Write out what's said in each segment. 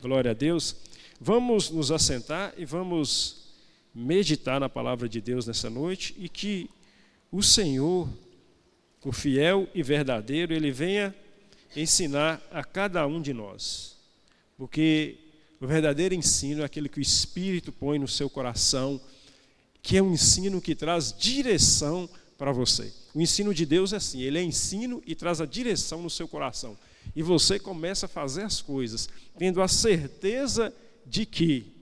Glória a Deus. Vamos nos assentar e vamos meditar na palavra de Deus nessa noite e que o Senhor, o fiel e verdadeiro, Ele venha ensinar a cada um de nós. Porque o verdadeiro ensino é aquele que o Espírito põe no seu coração, que é um ensino que traz direção para você. O ensino de Deus é assim, ele é ensino e traz a direção no seu coração. E você começa a fazer as coisas, tendo a certeza de que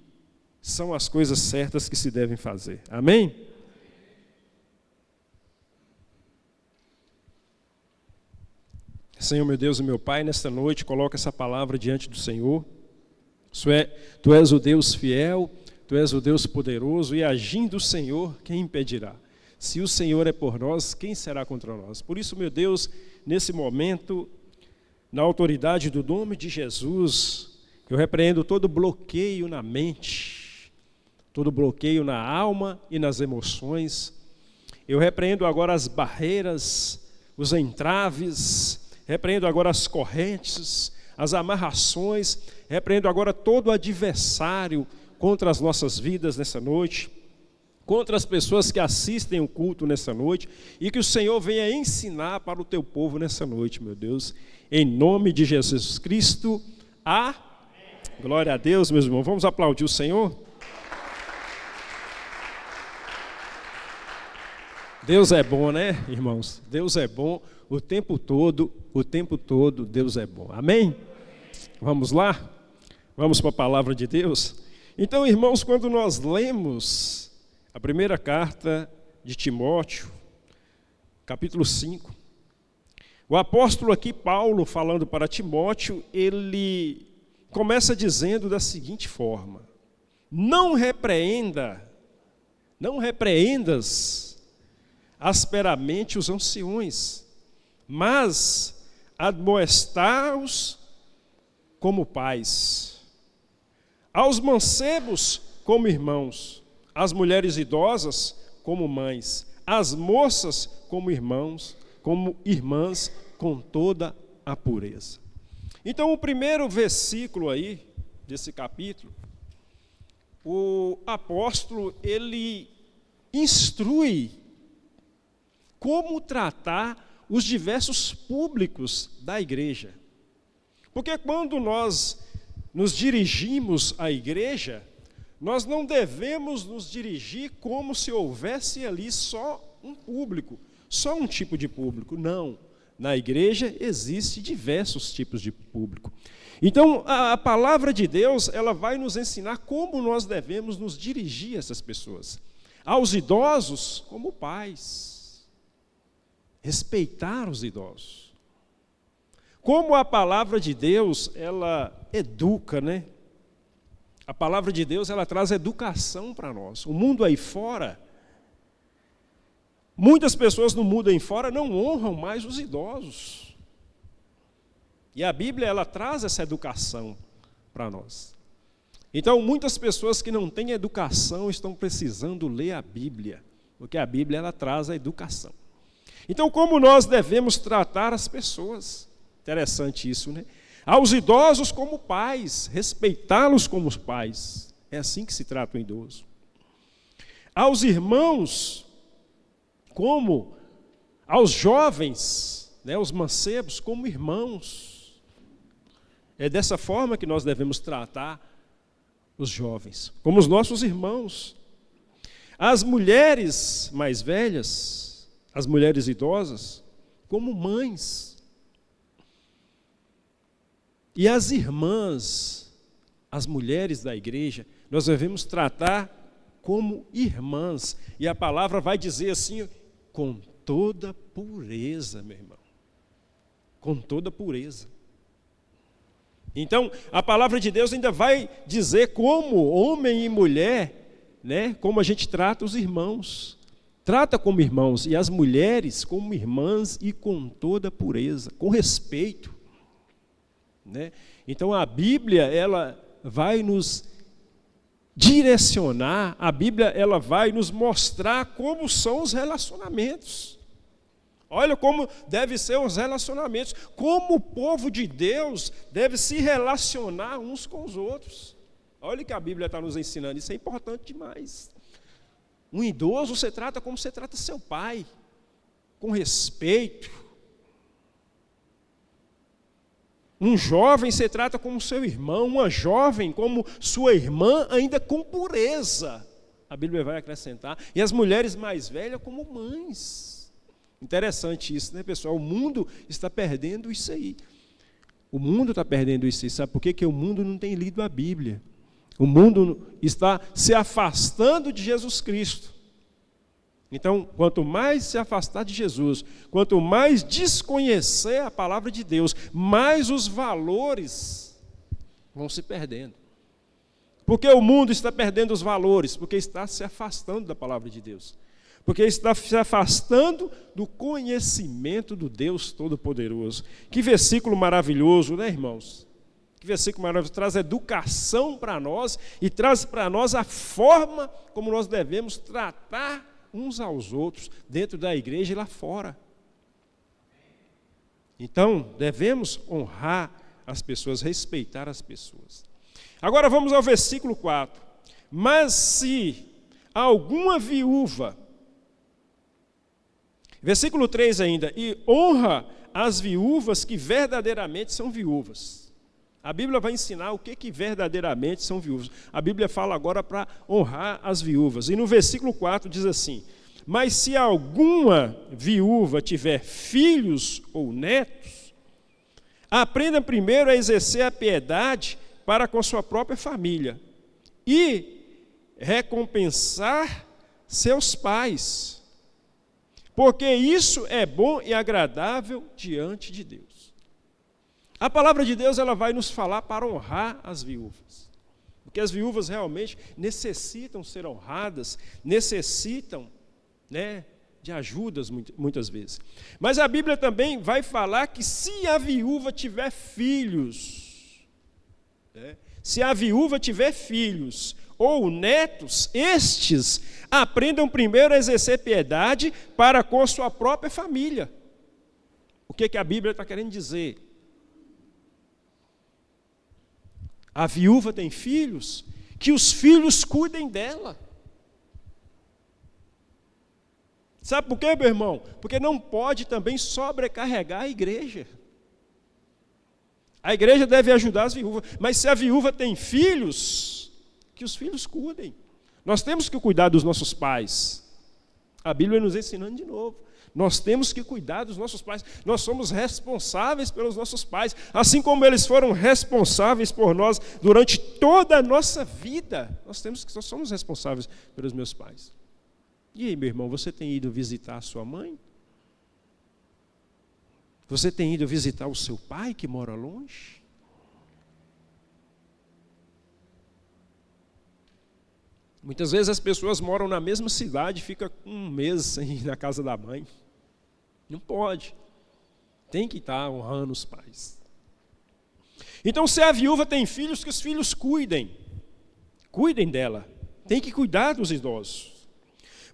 são as coisas certas que se devem fazer. Amém? Senhor, meu Deus e meu Pai, nesta noite coloca essa palavra diante do Senhor. Tu és o Deus fiel, Tu és o Deus poderoso, e agindo o Senhor, quem impedirá? Se o Senhor é por nós, quem será contra nós? Por isso, meu Deus, nesse momento, na autoridade do nome de Jesus, eu repreendo todo bloqueio na mente, todo bloqueio na alma e nas emoções. Eu repreendo agora as barreiras, os entraves, repreendo agora as correntes, as amarrações, repreendo agora todo adversário contra as nossas vidas nessa noite, contra as pessoas que assistem o culto nessa noite, e que o Senhor venha ensinar para o teu povo nessa noite, meu Deus, em nome de Jesus Cristo. Glória a Deus, meus irmãos. Vamos aplaudir o Senhor? Deus é bom, né, irmãos? Deus é bom o tempo todo, Deus é bom. Amém? Vamos lá? Vamos para a palavra de Deus? Então, irmãos, quando nós lemos a primeira carta de Timóteo, capítulo 5, o apóstolo aqui, Paulo, falando para Timóteo, ele começa dizendo da seguinte forma: não repreendas asperamente os anciões, mas admoesta-os como pais, aos mancebos como irmãos, às mulheres idosas como mães, às moças como irmãs, com toda a pureza. Então, o primeiro versículo aí, desse capítulo, o apóstolo, ele instrui como tratar os diversos públicos da igreja. Porque quando nós nos dirigimos à igreja, nós não devemos nos dirigir como se houvesse ali só um público, só um tipo de público. Não. Na igreja existem diversos tipos de público. Então, a palavra de Deus, ela vai nos ensinar como nós devemos nos dirigir a essas pessoas. Aos idosos, como pais. Respeitar os idosos. Como a palavra de Deus, ela educa, né? A palavra de Deus, ela traz educação para nós. O mundo aí fora, muitas pessoas no mundo aí fora não honram mais os idosos. E a Bíblia, ela traz essa educação para nós. Então, muitas pessoas que não têm educação estão precisando ler a Bíblia, porque a Bíblia, ela traz a educação. Então, como nós devemos tratar as pessoas? Interessante isso, né? Aos idosos como pais, respeitá-los como pais. É assim que se trata o idoso. Aos irmãos, como aos jovens, né, os mancebos, como irmãos. É dessa forma que nós devemos tratar os jovens, como os nossos irmãos. As mulheres mais velhas, as mulheres idosas, como mães. E as irmãs, as mulheres da igreja, nós devemos tratar como irmãs. E a palavra vai dizer assim, com toda pureza, meu irmão. Com toda pureza. Então, a palavra de Deus ainda vai dizer como homem e mulher, né, como a gente trata os irmãos. Trata como irmãos, e as mulheres como irmãs e com toda pureza, com respeito. Né? Então a Bíblia, ela vai nos direcionar, a Bíblia, ela vai nos mostrar como são os relacionamentos. Olha como devem ser os relacionamentos, como o povo de Deus deve se relacionar uns com os outros. Olha o que a Bíblia está nos ensinando, isso é importante demais. Um idoso você trata como você trata seu pai, com respeito. Um jovem você trata como seu irmão, uma jovem como sua irmã, ainda com pureza. A Bíblia vai acrescentar. E as mulheres mais velhas como mães. Interessante isso, né, pessoal? O mundo está perdendo isso aí. O mundo está perdendo isso aí. Sabe por quê? Porque o mundo não tem lido a Bíblia. O mundo está se afastando de Jesus Cristo. Então, quanto mais se afastar de Jesus, quanto mais desconhecer a palavra de Deus, mais os valores vão se perdendo. Por que o mundo está perdendo os valores? Porque está se afastando da palavra de Deus. Porque está se afastando do conhecimento do Deus Todo-Poderoso. Que versículo maravilhoso, né, irmãos? Que versículo maravilhoso, traz educação para nós e traz para nós a forma como nós devemos tratar uns aos outros, dentro da igreja e lá fora. Então, devemos honrar as pessoas, respeitar as pessoas. Agora vamos ao versículo 4. Mas se alguma viúva, versículo 3 ainda, e honra as viúvas que verdadeiramente são viúvas. A Bíblia vai ensinar o que verdadeiramente são viúvas. A Bíblia fala agora para honrar as viúvas. E no versículo 4 diz assim: mas se alguma viúva tiver filhos ou netos, aprenda primeiro a exercer a piedade para com sua própria família e recompensar seus pais, porque isso é bom e agradável diante de Deus. A palavra de Deus ela vai nos falar para honrar as viúvas, porque as viúvas realmente necessitam ser honradas, necessitam, né, de ajudas muitas vezes. Mas a Bíblia também vai falar que se a viúva tiver filhos, né, se a viúva tiver filhos ou netos, estes aprendam primeiro a exercer piedade para com a sua própria família. O que a Bíblia está querendo dizer? A viúva tem filhos, que os filhos cuidem dela. Sabe por quê, meu irmão? Porque não pode também sobrecarregar a igreja. A igreja deve ajudar as viúvas, mas se a viúva tem filhos, que os filhos cuidem. Nós temos que cuidar dos nossos pais. A Bíblia nos ensinando de novo. Nós temos que cuidar dos nossos pais. Nós somos responsáveis pelos nossos pais, assim como eles foram responsáveis por nós durante toda a nossa vida. Nós somos responsáveis pelos meus pais. E aí, meu irmão, você tem ido visitar a sua mãe? Você tem ido visitar o seu pai que mora longe? Muitas vezes as pessoas moram na mesma cidade e ficam um mês sem ir na casa da mãe. Não pode. Tem que estar honrando os pais. Então, se a viúva tem filhos, que os filhos cuidem. Cuidem dela. Tem que cuidar dos idosos.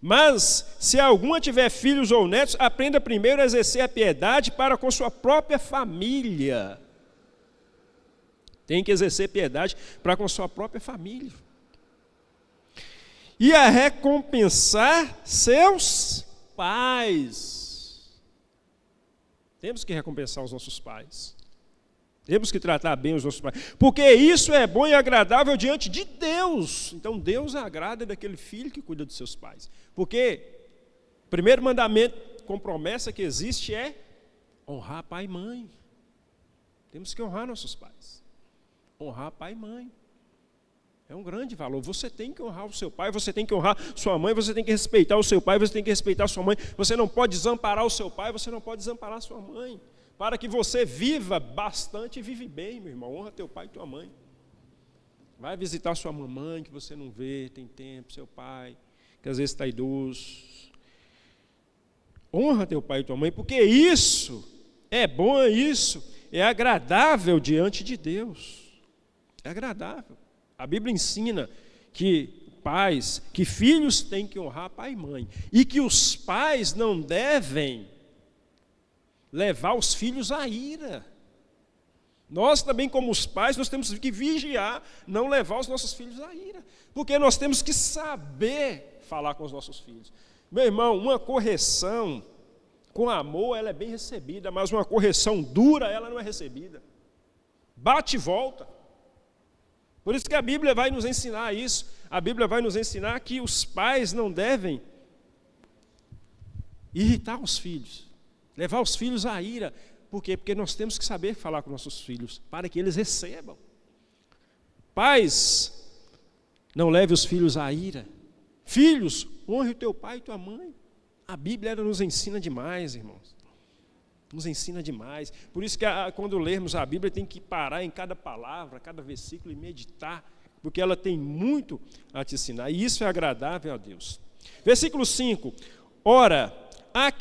Mas, se alguma tiver filhos ou netos, aprenda primeiro a exercer a piedade para com sua própria família. Tem que exercer piedade para com sua própria família. E a recompensar seus pais. Temos que recompensar os nossos pais. Temos que tratar bem os nossos pais. Porque isso é bom e agradável diante de Deus. Então Deus agrada daquele filho que cuida dos seus pais. Porque o primeiro mandamento com promessa que existe é honrar pai e mãe. Temos que honrar nossos pais. Honrar pai e mãe. É um grande valor. Você tem que honrar o seu pai, você tem que honrar sua mãe, você tem que respeitar o seu pai, você tem que respeitar a sua mãe. Você não pode desamparar o seu pai, você não pode desamparar a sua mãe. Para que você viva bastante e vive bem, meu irmão. Honra teu pai e tua mãe. Vai visitar sua mamãe, que você não vê, tem tempo, seu pai, que às vezes está idoso. Honra teu pai e tua mãe, porque isso é bom, isso é agradável diante de Deus. É agradável. A Bíblia ensina que pais, que filhos têm que honrar pai e mãe, e que os pais não devem levar os filhos à ira. Nós também, como os pais, nós temos que vigiar, não levar os nossos filhos à ira. Porque nós temos que saber falar com os nossos filhos. Meu irmão, uma correção com amor, ela é bem recebida, mas uma correção dura, ela não é recebida. Bate e volta. Por isso que a Bíblia vai nos ensinar isso. A Bíblia vai nos ensinar que os pais não devem irritar os filhos, levar os filhos à ira. Por quê? Porque nós temos que saber falar com nossos filhos, para que eles recebam. Pais, não leve os filhos à ira. Filhos, honre o teu pai e tua mãe. A Bíblia nos ensina demais, irmãos. Nos ensina demais. Por isso que quando lermos a Bíblia, tem que parar em cada palavra, cada versículo e meditar, porque ela tem muito a te ensinar. E isso é agradável a Deus. Versículo 5. Ora, a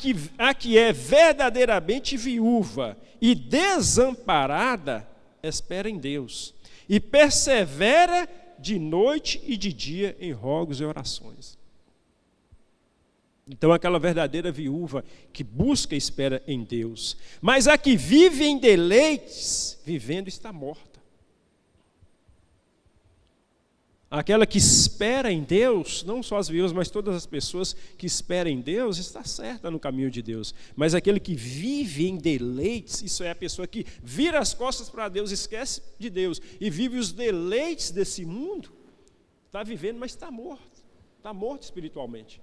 que é verdadeiramente viúva e desamparada, espera em Deus, e persevera de noite e de dia em rogos e orações. Então, aquela verdadeira viúva que busca e espera em Deus. Mas a que vive em deleites, vivendo está morta. Aquela que espera em Deus, não só as viúvas, mas todas as pessoas que esperam em Deus, está certa no caminho de Deus. Mas aquele que vive em deleites, isso é a pessoa que vira as costas para Deus, esquece de Deus e vive os deleites desse mundo, está vivendo, mas está morto espiritualmente.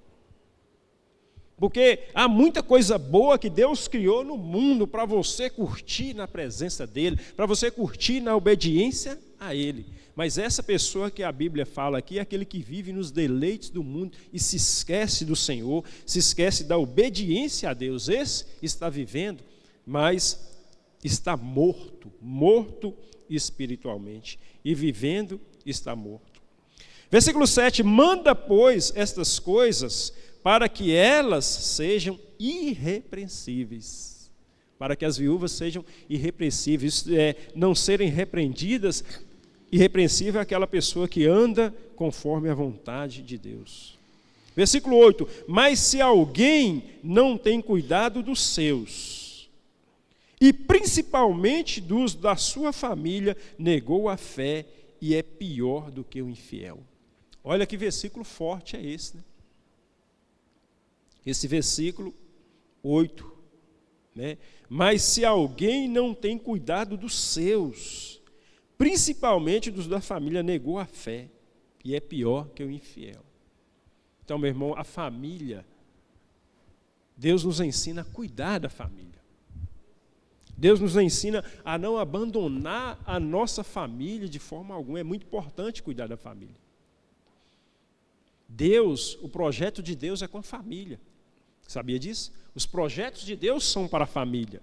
Porque há muita coisa boa que Deus criou no mundo para você curtir na presença dEle, para você curtir na obediência a Ele. Mas essa pessoa que a Bíblia fala aqui é aquele que vive nos deleites do mundo e se esquece do Senhor, se esquece da obediência a Deus. Esse está vivendo, mas está morto espiritualmente. E vivendo está morto. Versículo 7, manda, pois, estas coisas para que elas sejam irrepreensíveis. Para que as viúvas sejam irrepreensíveis, não serem repreendidas. Irrepreensível é aquela pessoa que anda conforme a vontade de Deus. Versículo 8, mas se alguém não tem cuidado dos seus, e principalmente dos da sua família, negou a fé e é pior do que o infiel. Olha que versículo forte é esse, né? Esse versículo 8, né? Mas se alguém não tem cuidado dos seus, principalmente dos da família, negou a fé e é pior que o infiel. Então, meu irmão, a família, Deus nos ensina a cuidar da família. Deus nos ensina a não abandonar a nossa família de forma alguma. É muito importante cuidar da família. Deus, o projeto de Deus é com a família. Sabia disso? Os projetos de Deus são para a família.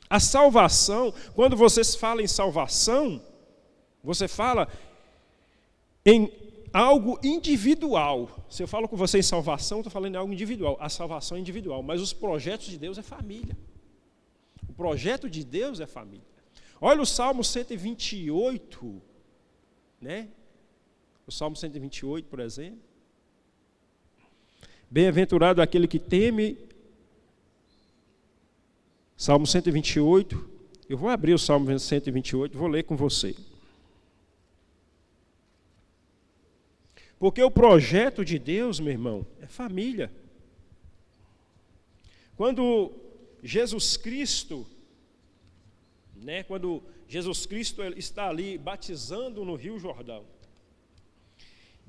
A salvação, quando você fala em salvação, você fala em algo individual. Se eu falo com você em salvação, estou falando em algo individual. A salvação é individual, mas os projetos de Deus é família. O projeto de Deus é família. Olha o Salmo 128, né? O Salmo 128, por exemplo. Bem-aventurado aquele que teme. Salmo 128, eu vou abrir o Salmo 128, vou ler com você. Porque o projeto de Deus, meu irmão, é família. Quando Jesus Cristo, né, quando Jesus Cristo está ali batizando no Rio Jordão,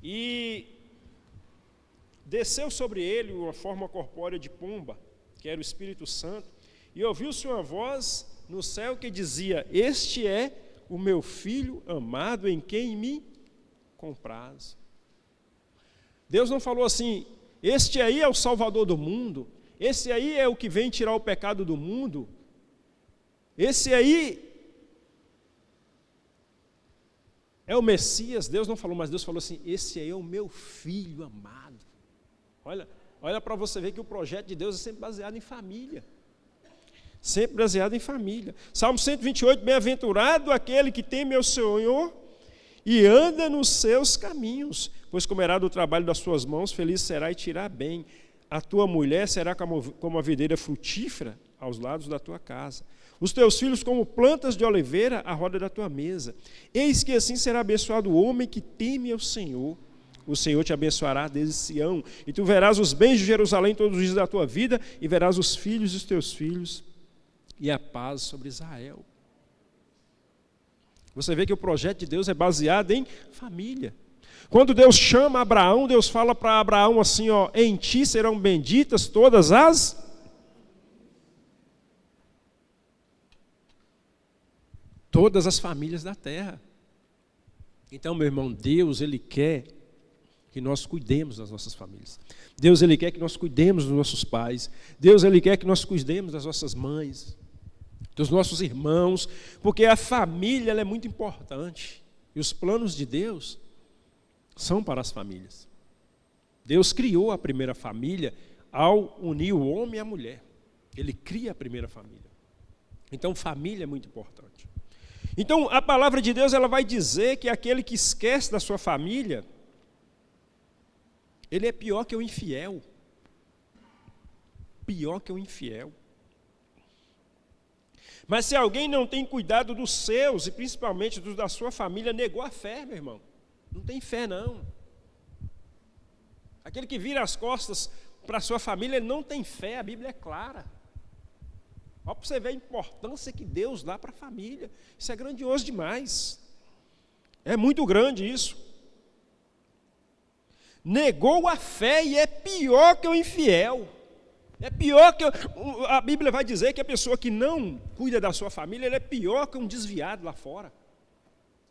e desceu sobre ele uma forma corpórea de pomba, que era o Espírito Santo, e ouviu-se uma voz no céu que dizia: este é o meu filho amado em quem me comprazo. Deus não falou assim: este aí é o Salvador do mundo, esse aí é o que vem tirar o pecado do mundo, esse aí é o Messias. Deus não falou, mas Deus falou assim: esse aí é o meu filho amado. Olha para você ver que o projeto de Deus é sempre baseado em família. Sempre baseado em família. Salmo 128, bem-aventurado aquele que teme ao Senhor e anda nos seus caminhos, pois comerá do trabalho das suas mãos, feliz será e te irá bem. A tua mulher será como a videira frutífera aos lados da tua casa. Os teus filhos como plantas de oliveira à roda da tua mesa. Eis que assim será abençoado o homem que teme ao Senhor. O Senhor te abençoará desde Sião, e tu verás os bens de Jerusalém todos os dias da tua vida, e verás os filhos dos teus filhos, e a paz sobre Israel. Você vê que o projeto de Deus é baseado em família. Quando Deus chama Abraão, Deus fala para Abraão assim, ó, em ti serão benditas todas as famílias da terra. Então, meu irmão, Deus, Ele quer que nós cuidemos das nossas famílias. Deus, Ele quer que nós cuidemos dos nossos pais. Deus, Ele quer que nós cuidemos das nossas mães, dos nossos irmãos, porque a família ela é muito importante. E os planos de Deus são para as famílias. Deus criou a primeira família ao unir o homem e a mulher. Ele cria a primeira família. Então, família é muito importante. Então, a palavra de Deus ela vai dizer que aquele que esquece da sua família, ele é pior que o infiel. Pior que o infiel. Mas se alguém não tem cuidado dos seus, e principalmente dos da sua família, negou a fé, meu irmão. Não tem fé, não. Aquele que vira as costas para a sua família, ele não tem fé, a Bíblia é clara. Olha para você ver a importância que Deus dá para a família. Isso é grandioso demais. É muito grande isso. Negou a fé e é pior que o infiel. É pior que... A Bíblia vai dizer que a pessoa que não cuida da sua família, ele é pior que um desviado lá fora.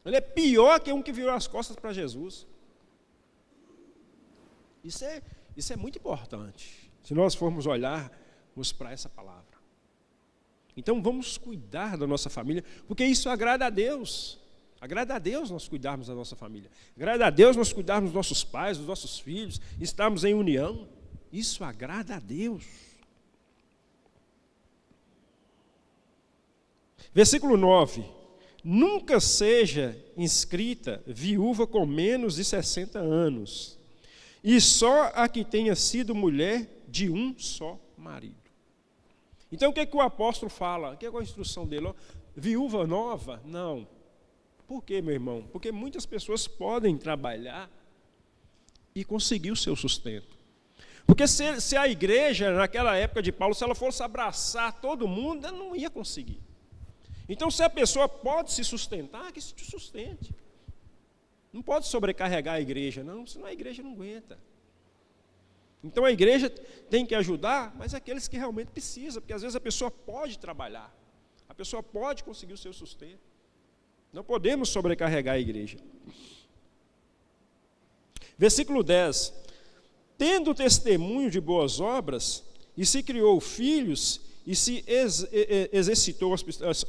Ele é pior que um que virou as costas para Jesus. Isso é muito importante, se nós formos olharmos para essa palavra. Então vamos cuidar da nossa família, porque isso agrada a Deus. Agrada a Deus nós cuidarmos da nossa família. Agrada a Deus nós cuidarmos dos nossos pais, dos nossos filhos, estarmos em união. Isso agrada a Deus. Versículo 9. Nunca seja inscrita viúva com menos de 60 anos, e só a que tenha sido mulher de um só marido. Então o que é que o apóstolo fala? O que é a instrução dele? Viúva nova? Não. Por quê, meu irmão? Porque muitas pessoas podem trabalhar e conseguir o seu sustento. Porque se a igreja, naquela época de Paulo, se ela fosse abraçar todo mundo, ela não ia conseguir. Então, se a pessoa pode se sustentar, que se sustente. Não pode sobrecarregar a igreja, não, senão a igreja não aguenta. Então, a igreja tem que ajudar, mas aqueles que realmente precisam, porque às vezes a pessoa pode trabalhar, a pessoa pode conseguir o seu sustento. Não podemos sobrecarregar a igreja. Versículo 10. Tendo testemunho de boas obras, e se criou filhos, e se exercitou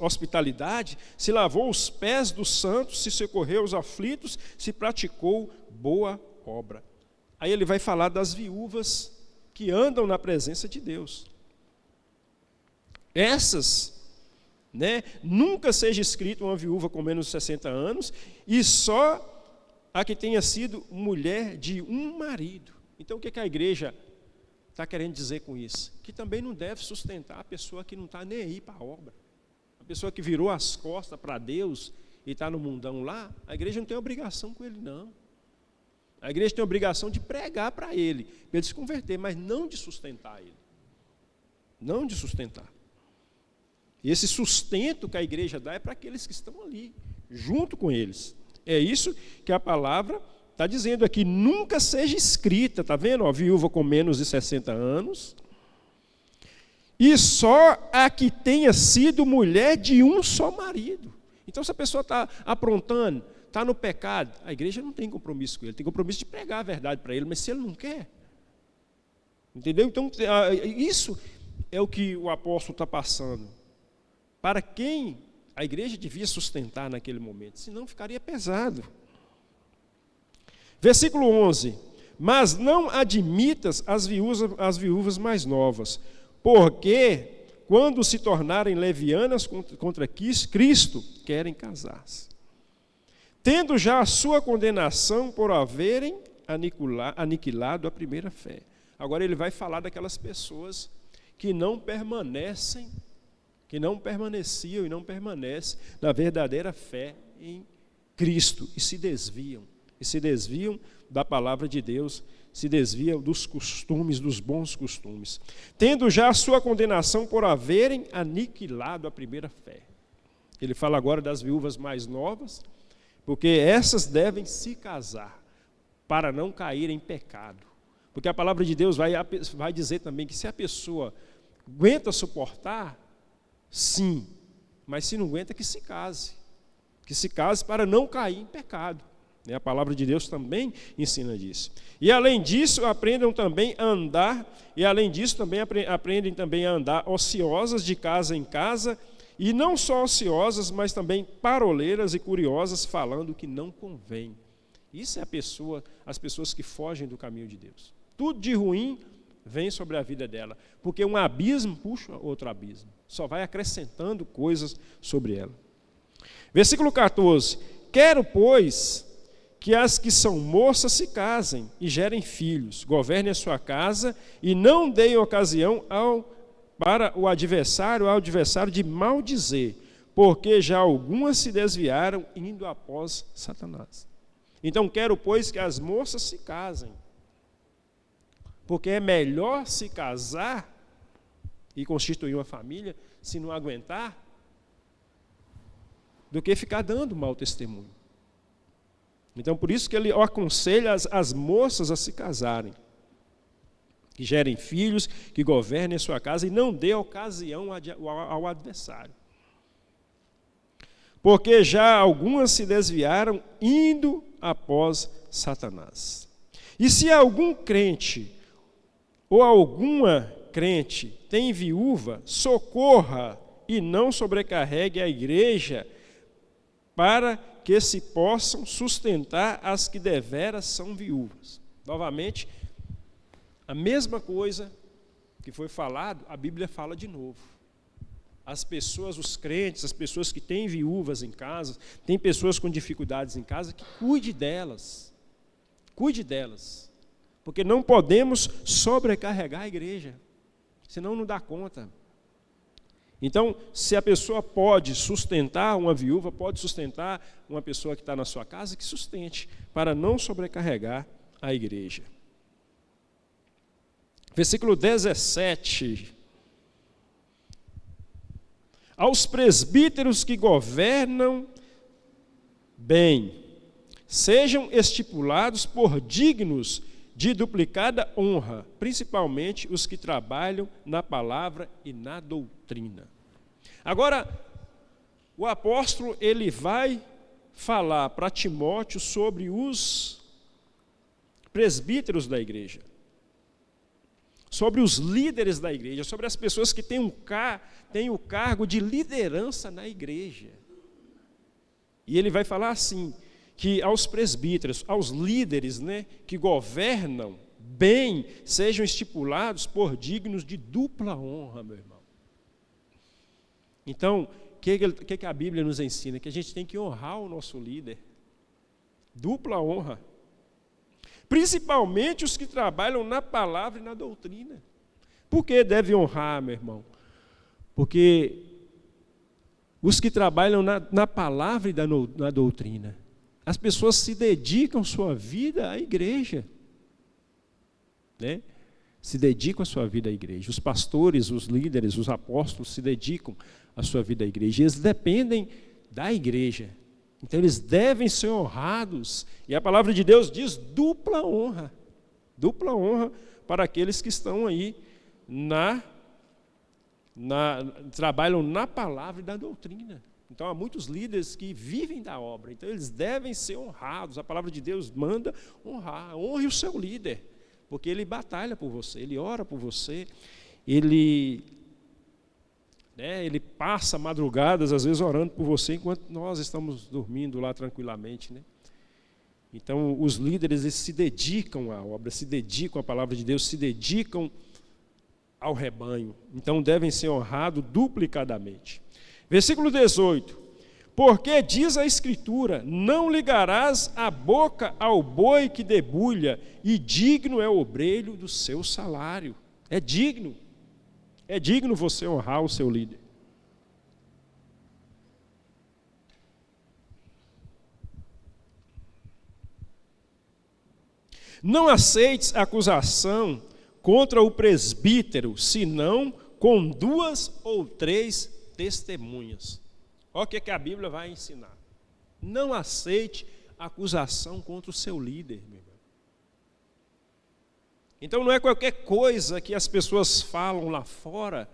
hospitalidade, se lavou os pés dos santos, se socorreu os aflitos, se praticou boa obra. Aí ele vai falar das viúvas que andam na presença de Deus. Essas, nunca seja escrito uma viúva com menos de 60 anos, e só a que tenha sido mulher de um marido. Então o que a igreja está querendo dizer com isso? Que também não deve sustentar a pessoa que não está nem aí para a obra. A pessoa que virou as costas para Deus e está no mundão lá, a igreja não tem obrigação com ele, não. A igreja tem a obrigação de pregar para ele se converter, mas não de sustentar ele. Não de sustentar. E esse sustento que a igreja dá é para aqueles que estão ali, junto com eles. É isso que a palavra está dizendo aqui, nunca seja escrita, está vendo? Viúva com menos de 60 anos, e só a que tenha sido mulher de um só marido. Então, se a pessoa está aprontando, está no pecado, a igreja não tem compromisso com ele, tem compromisso de pregar a verdade para ele, mas se ele não quer, entendeu? Então, isso é o que o apóstolo está passando. Para quem a igreja devia sustentar naquele momento, senão ficaria pesado. Versículo 11. Mas não admitas as viúvas mais novas, porque, quando se tornarem levianas contra Cristo, querem casar-se, tendo já a sua condenação por haverem aniquilado a primeira fé. Agora ele vai falar daquelas pessoas que não permaneciam e não permanecem na verdadeira fé em Cristo e se desviam da palavra de Deus, se desviam dos costumes, dos bons costumes, tendo já a sua condenação por haverem aniquilado a primeira fé. Ele fala agora das viúvas mais novas, porque essas devem se casar para não cair em pecado. Porque a palavra de Deus vai dizer também que se a pessoa aguenta suportar, sim, mas se não aguenta, que se case para não cair em pecado. A palavra de Deus também ensina disso. E além disso, aprendem também a andar ociosas de casa em casa, e não só ociosas, mas também paroleiras e curiosas, falando o que não convém. Isso é as pessoas que fogem do caminho de Deus. Tudo de ruim vem sobre a vida dela, porque um abismo puxa outro abismo, só vai acrescentando coisas sobre ela. Versículo 14: quero, pois, que as que são moças se casem e gerem filhos, governem a sua casa e não deem ocasião para o adversário de maldizer, porque já algumas se desviaram indo após Satanás. Então quero, pois, que as moças se casem, porque é melhor se casar e constituir uma família, se não aguentar, do que ficar dando mau testemunho. Então, por isso que ele aconselha as moças a se casarem, que gerem filhos, que governem a sua casa e não dê ocasião ao adversário. Porque já algumas se desviaram indo após Satanás. E se algum crente ou alguma crente tem viúva, socorra e não sobrecarregue a igreja, para que se possam sustentar as que deveras são viúvas. Novamente, a mesma coisa que foi falado, a Bíblia fala de novo. As pessoas, os crentes, as pessoas que têm viúvas em casa, têm pessoas com dificuldades em casa, que cuide delas, porque não podemos sobrecarregar a igreja, senão não dá conta. Então, se a pessoa pode sustentar uma viúva, pode sustentar uma pessoa que está na sua casa, que sustente, para não sobrecarregar a igreja. Versículo 17. Aos presbíteros que governam bem, sejam estipulados por dignos de duplicada honra, principalmente os que trabalham na palavra e na doutrina. Agora, o apóstolo ele vai falar para Timóteo sobre os presbíteros da igreja, sobre os líderes da igreja, sobre as pessoas que têm o cargo de liderança na igreja. E ele vai falar assim, que aos presbíteros, aos líderes, que governam bem, sejam estipulados por dignos de dupla honra, meu irmão. Então, o que a Bíblia nos ensina? Que a gente tem que honrar o nosso líder. Dupla honra. Principalmente os que trabalham na palavra e na doutrina. Por que deve honrar, meu irmão? Porque os que trabalham na palavra e na doutrina, as pessoas se dedicam sua vida à igreja. Se dedicam a sua vida à igreja. Os pastores, os líderes, os apóstolos se dedicam a sua vida à igreja. Eles dependem da igreja. Então eles devem ser honrados. E a palavra de Deus diz dupla honra. Dupla honra para aqueles que estão aí trabalham na palavra e na doutrina. Então há muitos líderes que vivem da obra. Então eles devem ser honrados. A palavra de Deus manda honrar. Honre o seu líder. Porque ele batalha por você, ele ora por você, ele passa madrugadas, às vezes, orando por você, enquanto nós estamos dormindo lá tranquilamente. Então, os líderes eles se dedicam à obra, se dedicam à palavra de Deus, se dedicam ao rebanho. Então, devem ser honrados duplicadamente. Versículo 18. Porque diz a Escritura, não ligarás a boca ao boi que debulha, e digno é o obreiro do seu salário. É digno. É digno você honrar o seu líder. Não aceites acusação contra o presbítero, senão com 2 ou 3 testemunhas. Olha o que a Bíblia vai ensinar. Não aceite acusação contra o seu líder, meu irmão. Então não é qualquer coisa que as pessoas falam lá fora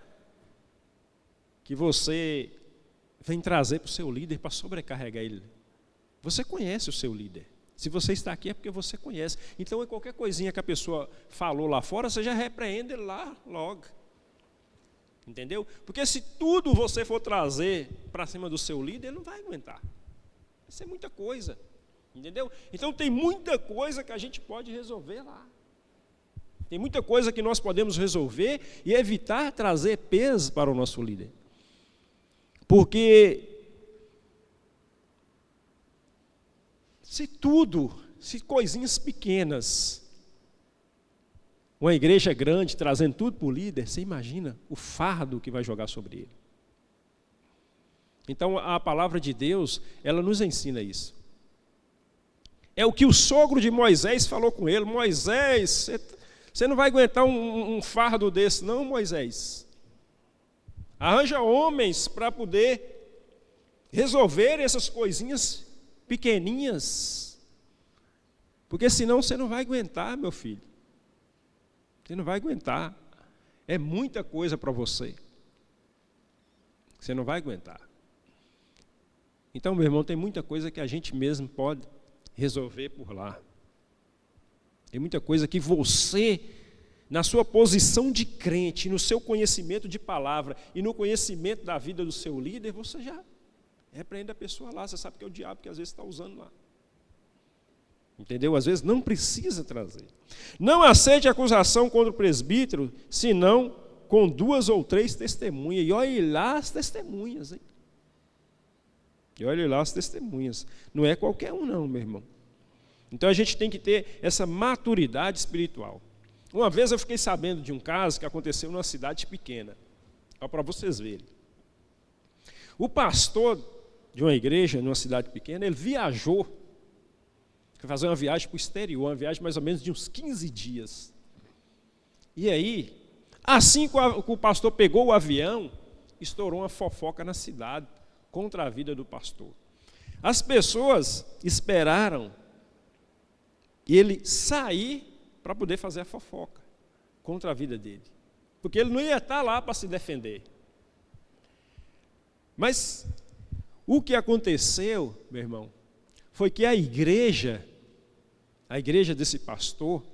que você vem trazer para o seu líder para sobrecarregar ele. Você conhece o seu líder. Se você está aqui é porque você conhece. Então, qualquer coisinha que a pessoa falou lá fora, você já repreende ele lá logo. Entendeu? Porque se tudo você for trazer para cima do seu líder, ele não vai aguentar. Vai ser muita coisa. Entendeu? Então, tem muita coisa que a gente pode resolver lá. Tem muita coisa que nós podemos resolver e evitar trazer peso para o nosso líder. Porque se coisinhas pequenas, uma igreja grande trazendo tudo para o líder, você imagina o fardo que vai jogar sobre ele. Então a palavra de Deus, ela nos ensina isso. É o que o sogro de Moisés falou com ele: Moisés, você não vai aguentar um fardo desse não, Moisés. Arranja homens para poder resolver essas coisinhas pequeninhas, porque senão você não vai aguentar, meu filho. Você não vai aguentar. É muita coisa para você. Você não vai aguentar. Então, meu irmão, tem muita coisa que a gente mesmo pode resolver por lá. Tem muita coisa que você, na sua posição de crente, no seu conhecimento de palavra e no conhecimento da vida do seu líder, você já repreende a pessoa lá. Você sabe que é o diabo que às vezes está usando lá. Entendeu? Às vezes não precisa trazer. Não aceite acusação contra o presbítero, senão com 2 ou 3 testemunhas. E olhe lá as testemunhas, hein? E olhe lá as testemunhas. Não é qualquer um não, meu irmão. Então a gente tem que ter essa maturidade espiritual. Uma vez eu fiquei sabendo de um caso que aconteceu numa cidade pequena. Só para vocês verem. O pastor de uma igreja numa cidade pequena, ele viajou, foi fazer uma viagem para o exterior, uma viagem mais ou menos de uns 15 dias. E aí, assim que o pastor pegou o avião, estourou uma fofoca na cidade contra a vida do pastor. As pessoas esperaram ele sair para poder fazer a fofoca contra a vida dele, porque ele não ia estar lá para se defender. Mas o que aconteceu, meu irmão, foi que a igreja desse pastor,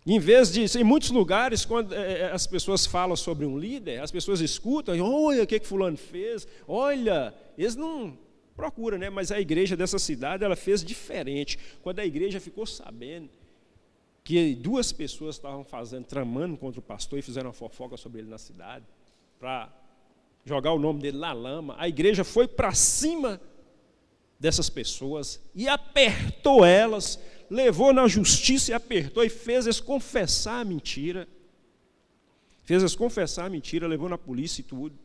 em vez de, em muitos lugares, quando as pessoas falam sobre um líder, as pessoas escutam, olha o que fulano fez, olha, eles não procuram, né? Mas a igreja dessa cidade, ela fez diferente. Quando a igreja ficou sabendo que 2 pessoas estavam tramando contra o pastor e fizeram uma fofoca sobre ele na cidade, para jogar o nome dele na lama, a igreja foi para cima dessas pessoas e apertou elas, levou na justiça e apertou e fez eles confessar a mentira. Levou na polícia e tudo.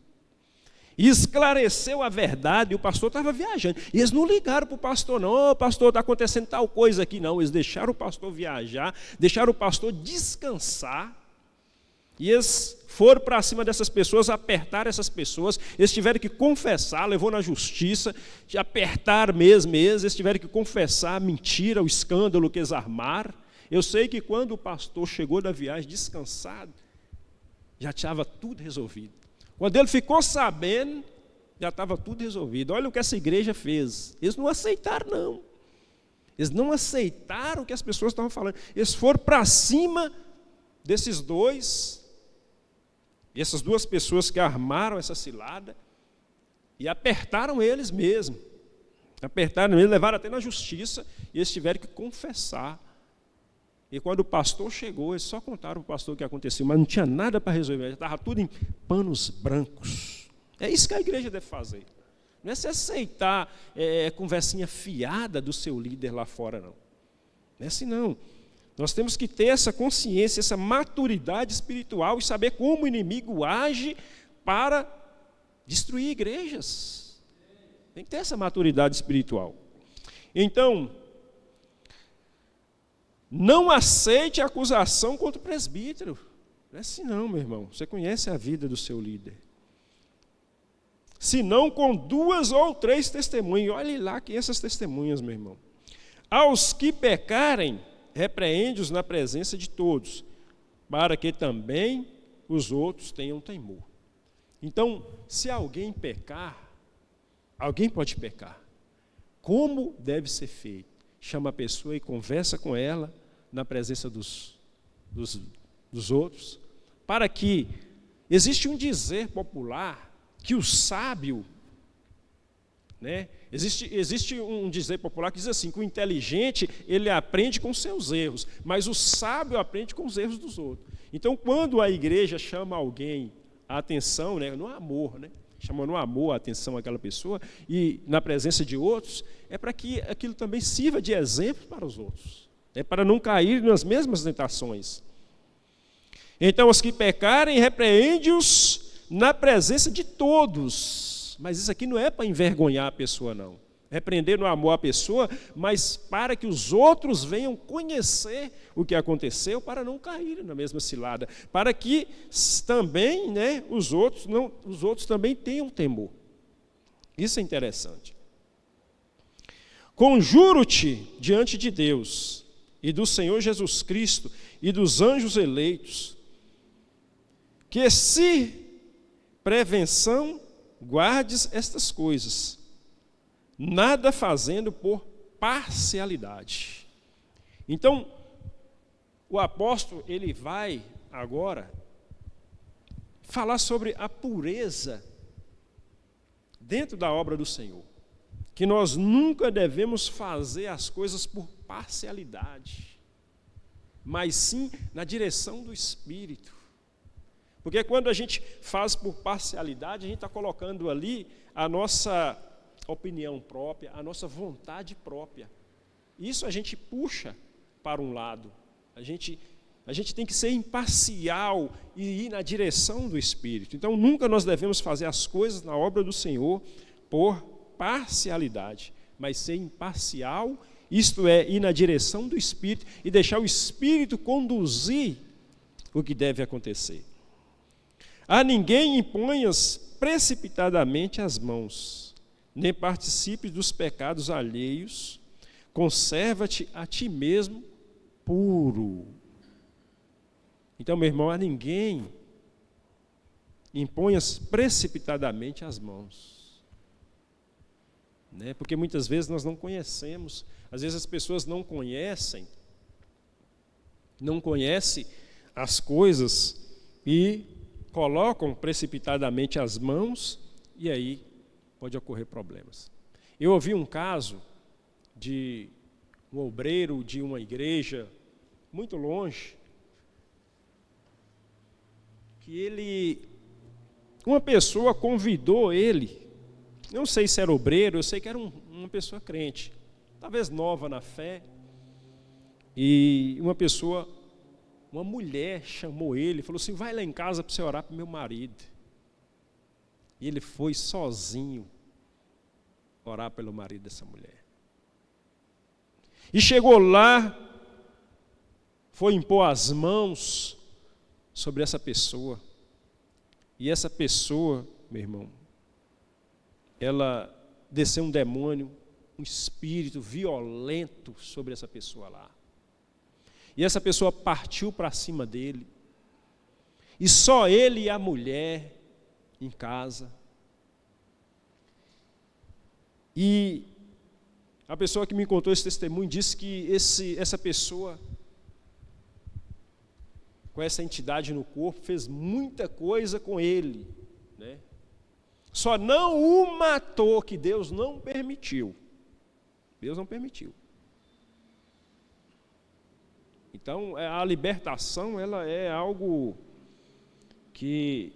E esclareceu a verdade, e o pastor estava viajando. E eles não ligaram para o pastor, não, pastor, está acontecendo tal coisa aqui, não. Eles deixaram o pastor viajar, deixaram o pastor descansar, e eles foram para cima dessas pessoas, apertaram essas pessoas, eles tiveram que confessar, levou na justiça, apertaram mesmo, eles tiveram que confessar a mentira, o escândalo que eles armaram. Eu sei que quando o pastor chegou da viagem descansado, já estava tudo resolvido. Quando ele ficou sabendo, já estava tudo resolvido. Olha o que essa igreja fez. Eles não aceitaram, não. Eles não aceitaram o que as pessoas estavam falando. Eles foram para cima desses essas 2 pessoas que armaram essa cilada, e apertaram eles mesmo. Apertaram eles, levaram até na justiça, e eles tiveram que confessar. E quando o pastor chegou, eles só contaram para o pastor o que aconteceu, mas não tinha nada para resolver, estava tudo em panos brancos. É isso que a igreja deve fazer. Não é se aceitar conversinha fiada do seu líder lá fora, não. Não é assim, não. Nós temos que ter essa consciência, essa maturidade espiritual e saber como o inimigo age para destruir igrejas. Tem que ter essa maturidade espiritual. Então, não aceite a acusação contra o presbítero. Não é assim não, meu irmão. Você conhece a vida do seu líder. Senão com 2 ou 3 testemunhas. Olhe lá quem essas testemunhas, meu irmão. Aos que pecarem, repreende-os na presença de todos, para que também os outros tenham temor. Então, se alguém pecar, alguém pode pecar. Como deve ser feito? Chama a pessoa e conversa com ela na presença dos outros, para que existe um dizer popular que o sábio, né? Existe um dizer popular que diz assim, que o inteligente ele aprende com seus erros, mas o sábio aprende com os erros dos outros. Então, quando a igreja chama alguém a atenção, né, no amor, né, chama no amor a atenção àquela pessoa, e na presença de outros, é para que aquilo também sirva de exemplo para os outros, é para não cair nas mesmas tentações. Então, os que pecarem, repreende-os na presença de todos. Mas isso aqui não é para envergonhar a pessoa, não. Repreender no amor a pessoa, mas para que os outros venham conhecer o que aconteceu, para não caírem na mesma cilada. Para que também, né, os outros também tenham temor. Isso é interessante. Conjuro-te diante de Deus e do Senhor Jesus Cristo e dos anjos eleitos, que se prevenção guardes estas coisas, nada fazendo por parcialidade. Então, o apóstolo, ele vai agora falar sobre a pureza dentro da obra do Senhor, que nós nunca devemos fazer as coisas por parcialidade, mas sim na direção do Espírito. Porque quando a gente faz por parcialidade, a gente está colocando ali a nossa opinião própria, a nossa vontade própria. Isso a gente puxa para um lado. A gente tem que ser imparcial e ir na direção do Espírito. Então, nunca nós devemos fazer as coisas na obra do Senhor por parcialidade, mas ser imparcial, isto é, ir na direção do Espírito e deixar o Espírito conduzir o que deve acontecer. A ninguém imponhas precipitadamente as mãos, nem participes dos pecados alheios, conserva-te a ti mesmo puro. Então, meu irmão, a ninguém imponhas precipitadamente as mãos. Né? Porque muitas vezes nós não conhecemos, às vezes as pessoas não conhecem as coisas e colocam precipitadamente as mãos e aí pode ocorrer problemas. Eu ouvi um caso de um obreiro de uma igreja muito longe, que uma pessoa convidou ele, não sei se era obreiro, eu sei que era uma pessoa crente, talvez nova na fé, e uma mulher chamou ele, falou assim, vai lá em casa para você orar para o meu marido. E ele foi sozinho orar pelo marido dessa mulher. E chegou lá, foi impor as mãos sobre essa pessoa. E essa pessoa, meu irmão, ela desceu um demônio, um espírito violento sobre essa pessoa lá. E essa pessoa partiu para cima dele. E só ele e a mulher em casa. E a pessoa que me contou esse testemunho disse que essa pessoa, com essa entidade no corpo, fez muita coisa com ele, né? Só não o matou, que Deus não permitiu. Deus não permitiu. Então, a libertação, ela é algo que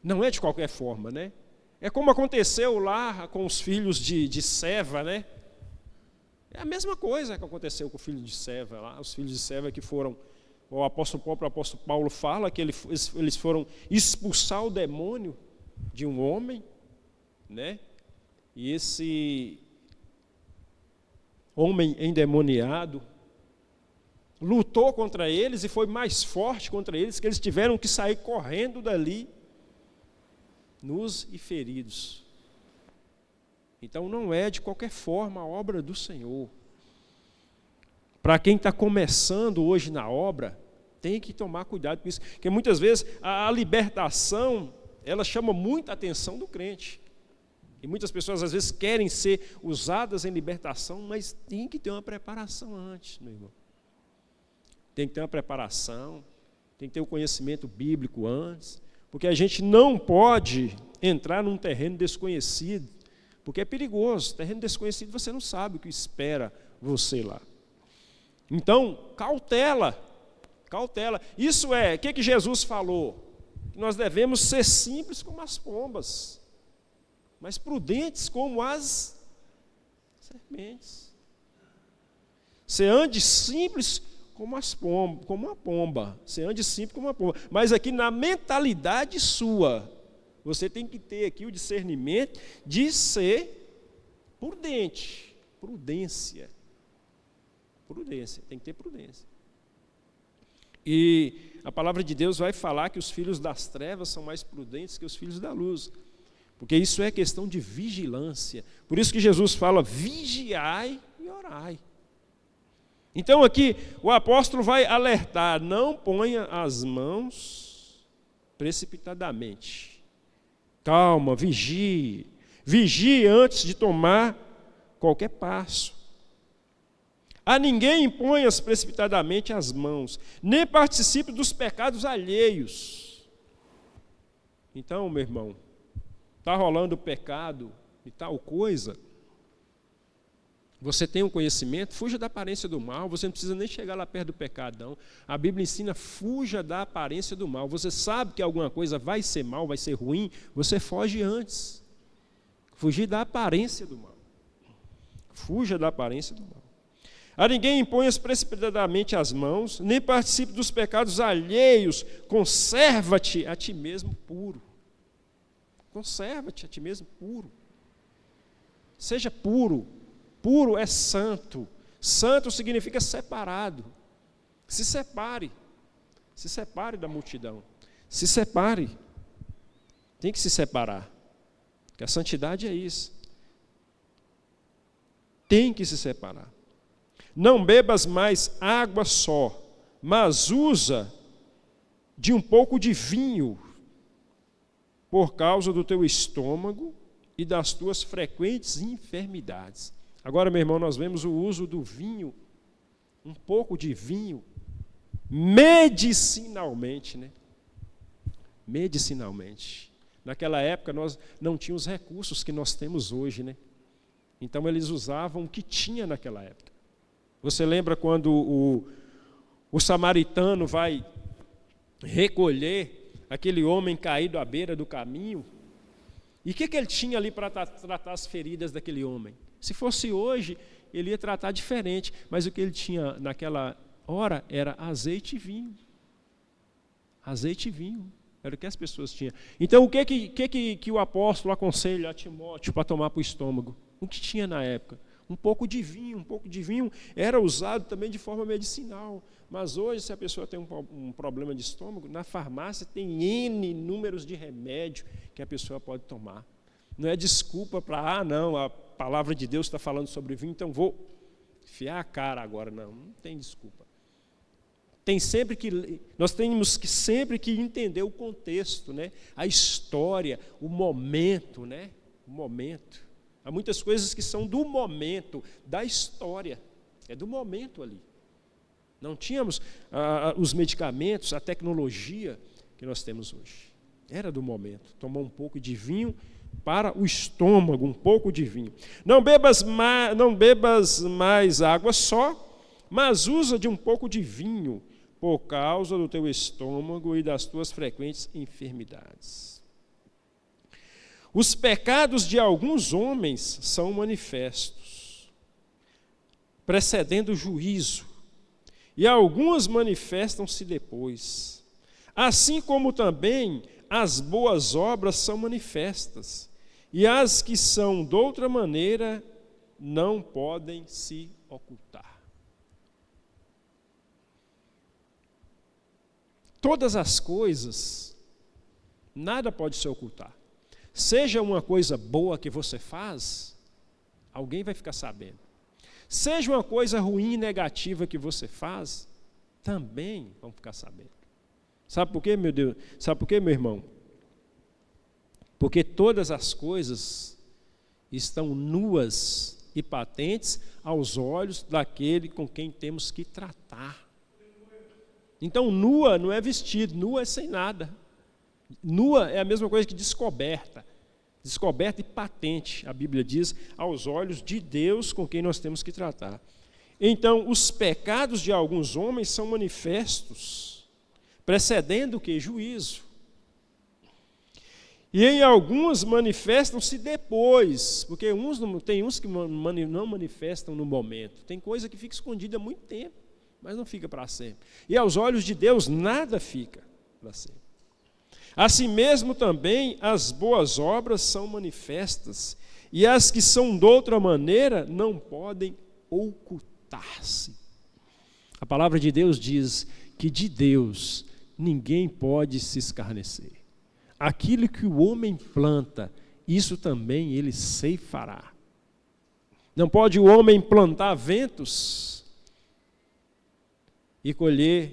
não é de qualquer forma, né? É como aconteceu lá com os filhos de Seva, né? É a mesma coisa que aconteceu com o filho de Seva lá, os filhos de Seva que foram, o apóstolo Paulo fala que eles foram expulsar o demônio de um homem, né? E esse homem endemoniado lutou contra eles e foi mais forte contra eles, que eles tiveram que sair correndo dali, nus e feridos. Então não é de qualquer forma a obra do Senhor. Para quem está começando hoje na obra, tem que tomar cuidado com isso, porque muitas vezes a libertação, ela chama muita atenção do crente. E muitas pessoas às vezes querem ser usadas em libertação, mas tem que ter uma preparação antes, meu irmão. Tem que ter uma preparação, tem que ter o conhecimento bíblico antes, porque a gente não pode entrar num terreno desconhecido, porque é perigoso. Terreno desconhecido, você não sabe o que espera você lá. Então, cautela. Isso é, o que Jesus falou? Que nós devemos ser simples como as pombas, mas prudentes como as serpentes. Você ande simples como uma pomba. Você ande simples como uma pomba. Mas aqui na mentalidade sua, você tem que ter aqui o discernimento de ser prudente. Prudência. Tem que ter prudência. E a palavra de Deus vai falar que os filhos das trevas são mais prudentes que os filhos da luz. Porque isso é questão de vigilância. Por isso que Jesus fala, vigiai e orai. Então aqui o apóstolo vai alertar, não ponha as mãos precipitadamente. Calma, vigie. Vigie antes de tomar qualquer passo. A ninguém imponhas precipitadamente as mãos, nem participe dos pecados alheios. Então, meu irmão, está rolando pecado e tal coisa, você tem um conhecimento, fuja da aparência do mal, você não precisa nem chegar lá perto do pecado, não. A Bíblia ensina, fuja da aparência do mal. Você sabe que alguma coisa vai ser mal, vai ser ruim, você foge antes. Fugir da aparência do mal. Fuja da aparência do mal. A ninguém imponhas precipitadamente as mãos, nem participe dos pecados alheios, conserva-te a ti mesmo puro. Conserva-te a ti mesmo puro. Seja puro. Puro é santo. Santo significa separado. Se separe. Se separe da multidão. Se separe. Tem que se separar. Porque a santidade é isso. Tem que se separar. Não bebas mais água só, mas usa de um pouco de vinho, por causa do teu estômago e das tuas frequentes enfermidades. Agora, meu irmão, nós vemos o uso do vinho, um pouco de vinho, medicinalmente, né? Medicinalmente. Naquela época, nós não tínhamos os recursos que nós temos hoje, né? Então, eles usavam o que tinha naquela época. Você lembra quando o samaritano vai recolher aquele homem caído à beira do caminho? E o que ele tinha ali para tratar as feridas daquele homem? Se fosse hoje, ele ia tratar diferente, mas o que ele tinha naquela hora era azeite e vinho. Azeite e vinho, era o que as pessoas tinham. Então, o que o apóstolo aconselha a Timóteo para tomar para o estômago? O que tinha na época? Um pouco de vinho era usado também de forma medicinal. Mas hoje, se a pessoa tem um problema de estômago, na farmácia tem N números de remédio que a pessoa pode tomar. Não é desculpa para, não, a palavra de Deus está falando sobre vinho, então vou enfiar a cara agora. Não tem desculpa. Nós temos que sempre que entender o contexto, né? A história, o momento, né? O momento. Há muitas coisas que são do momento, da história, é do momento ali. Não tínhamos os medicamentos, a tecnologia que nós temos hoje. Era do momento. Tomar um pouco de vinho para o estômago, um pouco de vinho. Não bebas mais água só, mas usa de um pouco de vinho, por causa do teu estômago e das tuas frequentes enfermidades. Os pecados de alguns homens são manifestos. precedendo o juízo, e algumas manifestam-se depois. Assim como também as boas obras são manifestas, e as que são de outra maneira não podem se ocultar. Todas as coisas, nada pode se ocultar. Seja uma coisa boa que você faz, alguém vai ficar sabendo. Seja uma coisa ruim e negativa que você faz, também vão ficar sabendo. Sabe por quê, meu Deus? Sabe por quê, meu irmão? Porque todas as coisas estão nuas e patentes aos olhos daquele com quem temos que tratar. Então, nua não é vestido, nua é sem nada. Nua é a mesma coisa que descoberta. Descoberta e patente, a Bíblia diz, aos olhos de Deus com quem nós temos que tratar. Então, os pecados de alguns homens são manifestos, precedendo o que? Juízo. E em alguns manifestam-se depois, porque tem uns que não manifestam no momento. Tem coisa que fica escondida há muito tempo, mas não fica para sempre. E aos olhos de Deus nada fica para sempre. Assim mesmo também as boas obras são manifestas, e as que são de outra maneira não podem ocultar-se. A palavra de Deus diz que de Deus ninguém pode se escarnecer. Aquilo que o homem planta, isso também ele ceifará. Não pode o homem plantar ventos e colher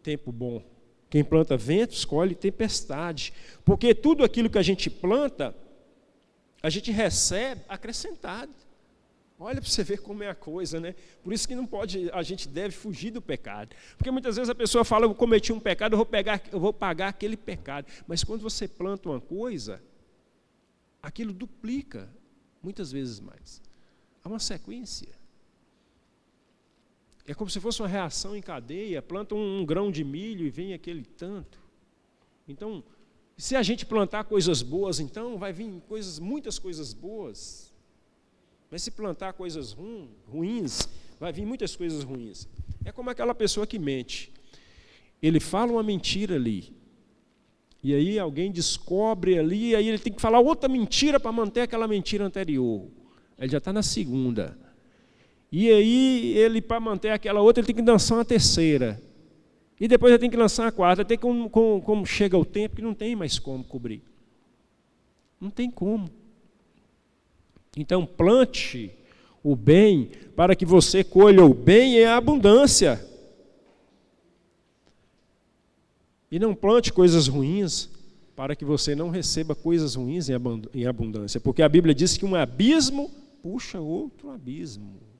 tempo bom. Quem planta ventos, colhe tempestade. Porque tudo aquilo que a gente planta, a gente recebe acrescentado. Olha para você ver como é a coisa, né? Por isso que não pode, a gente deve fugir do pecado. Porque muitas vezes a pessoa fala, eu cometi um pecado, eu vou pagar aquele pecado. Mas quando você planta uma coisa, aquilo duplica, muitas vezes mais. Há uma sequência. É como se fosse uma reação em cadeia, planta um grão de milho e vem aquele tanto. Então, se a gente plantar coisas boas, então vai vir muitas coisas boas. Mas se plantar coisas ruins, vai vir muitas coisas ruins. É como aquela pessoa que mente. Ele fala uma mentira ali. E aí alguém descobre ali, e aí ele tem que falar outra mentira para manter aquela mentira anterior. Ele já está na segunda. E aí, ele, para manter aquela outra, ele tem que lançar uma terceira. E depois ele tem que lançar a quarta. Até como chega o tempo que não tem mais como cobrir. Não tem como. Então, plante o bem para que você colha o bem em abundância. E não plante coisas ruins para que você não receba coisas ruins em abundância. Porque a Bíblia diz que um abismo puxa outro abismo.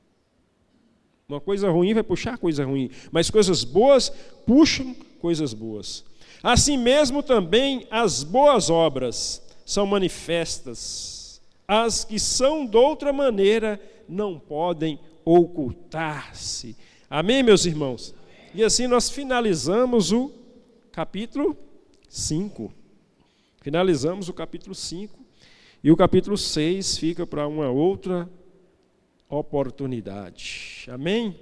Uma coisa ruim vai puxar coisa ruim, mas coisas boas puxam coisas boas. Assim mesmo também as boas obras são manifestas, as que são de outra maneira não podem ocultar-se. Amém, meus irmãos? E assim nós finalizamos o capítulo 5. Finalizamos o capítulo 5 e o capítulo 6 fica para uma outra oportunidade. Amém?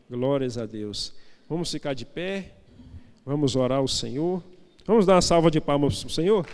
Glórias a Deus. Vamos ficar de pé, vamos orar ao Senhor. Vamos dar uma salva de palmas para o Senhor?